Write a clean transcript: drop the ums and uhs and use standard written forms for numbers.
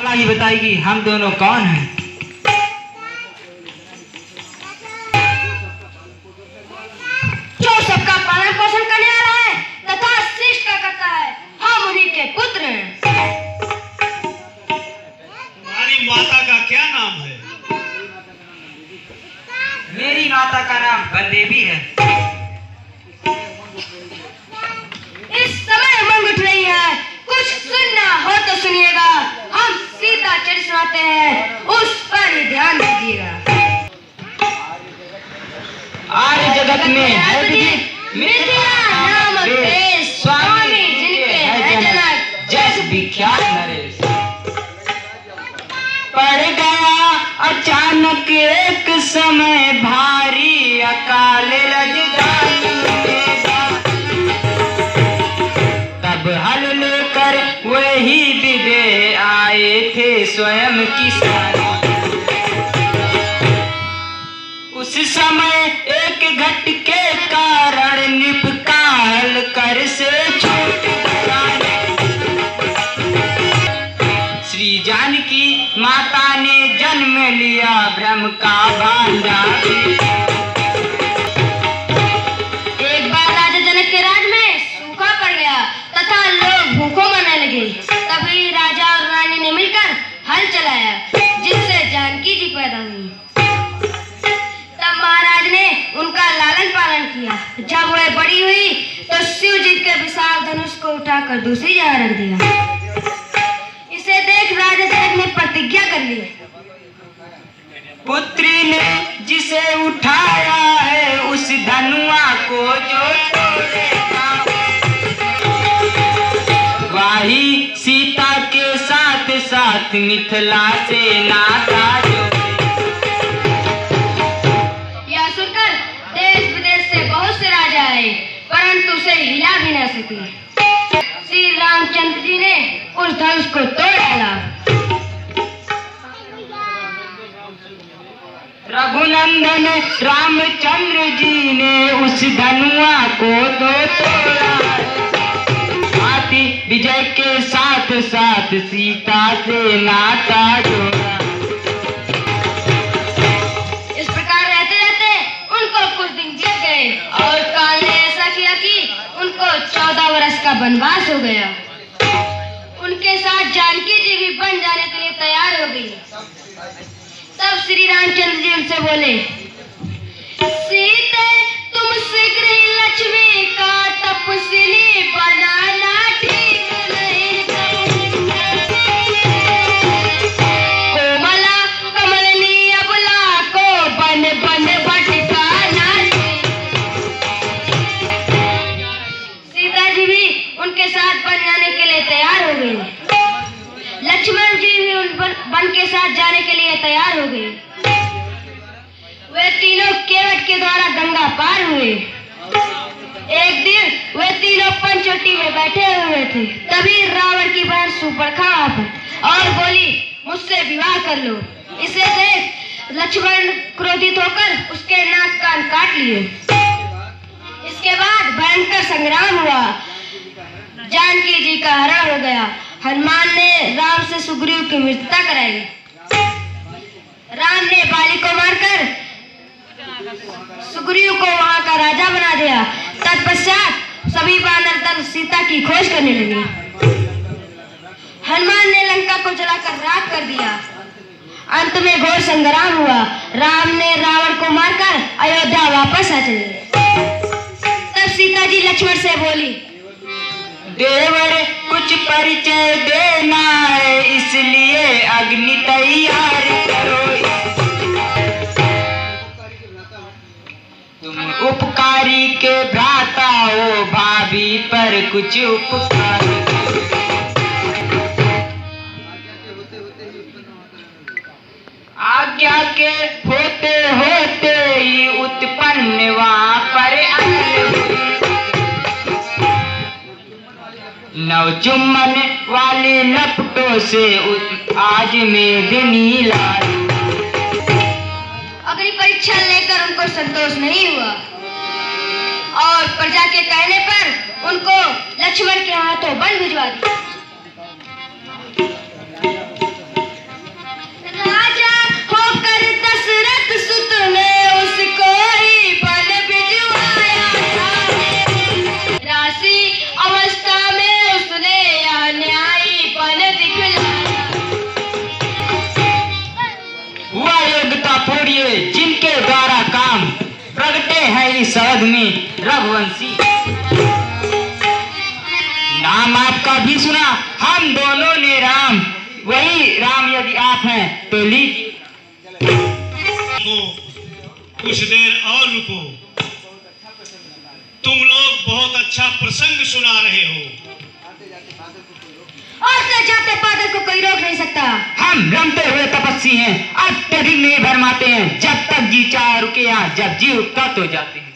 माला ही बताएगी हम दोनों कौन हैं। जो सबका पालन पोषण करने वाला है तथा सृष्टि का करता है, हम उन्हीं के पुत्र हैं। तुम्हारी माता का क्या नाम है? मेरी माता का नाम बलदेवी है। इस समय उमंग उठ रही है, कुछ सुनना हो तो सुनिएगा। हम सीता चरित्र सुनाते हैं, उस पर ही ध्यान दीजिएगा। आर्य जगत में है विदित मिथिला नाम देश, स्वामी जिनके है जनक, जस विख्यात नरेश। पड़ गया अचानक एक समय भारी, अकाल रजदारी होगा। तब हल लेकर वही विदे आए थे स्वयं किसान। उस समय एक घट के कारण निपकाल कर से छूट गया। श्री जानकी माता ने जन्म लिया ब्रह्म का भांडा। एक बार राजा जनक के राज में सूखा पड़ गया तथा लोग भूखों मरने लगे। तभी राजा और रानी ने मिलकर हल चलाया, जिससे जानकी जी पैदा हुई। तब महाराज ने उनका लालन पालन किया। जब वह बड़ी हुई तो शिव जी के विशाल धनुष को उठाकर दूसरी जगह रख दिया। इसे देख राजा जनक ने प्रतिज्ञा कर ली, पुत्री ने जिसे उठाया है उस धनुआ को जो तोड़ेगा, वही सीता के साथ साथ मिथिला से नाता जोड़ेगा। यह सुनकर देश विदेश से बहुत से राजा आए, परंतु उसे हिला भी न सके। श्री रामचंद्र जी ने उस धनुष को तोड़ डाला। रघुनंदन रामचंद्र जी ने उस धनुआ को तो तोड़ा। हाथी विजय के साथ साथ सीता से नाता जोड़ा। इस प्रकार रहते रहते उनको कुछ दिन बीत गए और काल ने ऐसा किया कि उनको 14 वर्ष का वनवास हो गया। उनके साथ जानकी जी भी बन जाने के लिए तैयार हो गई। तब श्री रामचंद्र जी उनसे बोले, सीते तुम शीघ्र ही लक्ष्मी का तपस्विनी बनाना ठीक नहीं। कोमला कमलनी अबला को बन बन भटकाना। सीता जी भी उनके साथ बन जाने के लिए तैयार हो गई। लक्ष्मण जी भी उन बन के साथ जाने के लिए तैयार हो गए। वे तीनों केवट के द्वारा गंगा पार हुए। एक दिन वे तीनों पंचवटी में बैठे हुए थे। तभी रावण की बहन सुपर्णखा आ गई और बोली, मुझसे विवाह कर लो। इसे देख लक्ष्मण क्रोधित होकर उसके नाक कान काट लिए। इसके बाद भयंकर संग्राम हुआ। जानकी जी का हरण हो गया। हनुमान ने राम से सुग्रीव की मित्रता कराई। राम ने बाली को मारकर सुग्रीव को वहां का राजा बना दिया। तत्पश्चात सभी वानर दल सीता की खोज करने लगे। हनुमान ने लंका को जलाकर राख कर दिया। अंत में घोर संग्राम हुआ। राम ने रावण को मारकर अयोध्या वापस आ चले। तब सीता जी लक्ष्मण से बोली, देवर कुछ परिचय देना है, इसलिए अग्नि तैयार करो। तुम उपकारी के भ्राता हो, भाभी पर कुछ उपकार। आज्ञा के होते होते ही उत्पन्न वहां पर नव चुम्बन वाले लपटों से आज मेदिनी लाई। अग्नि परीक्षा लेकर उनको संतोष नहीं हुआ और प्रजा के कहने पर उनको लक्ष्मण के हाथों वन भिजवा दिया। रघुवंशी। नाम आपका भी सुना, हम दोनों ने राम, वही राम यदि आप हैं तो लीजिए। कुछ देर और रुको, तुम लोग बहुत अच्छा प्रसंग सुना रहे हो। आते जाते बादल को कोई रोक नहीं सकता। हम रमते हुए तपस्वी हैं, अत्यधिक नहीं भरमाते हैं, जब तक जी चाह रुके यहाँ, जब जी उठता तो जाते हैं।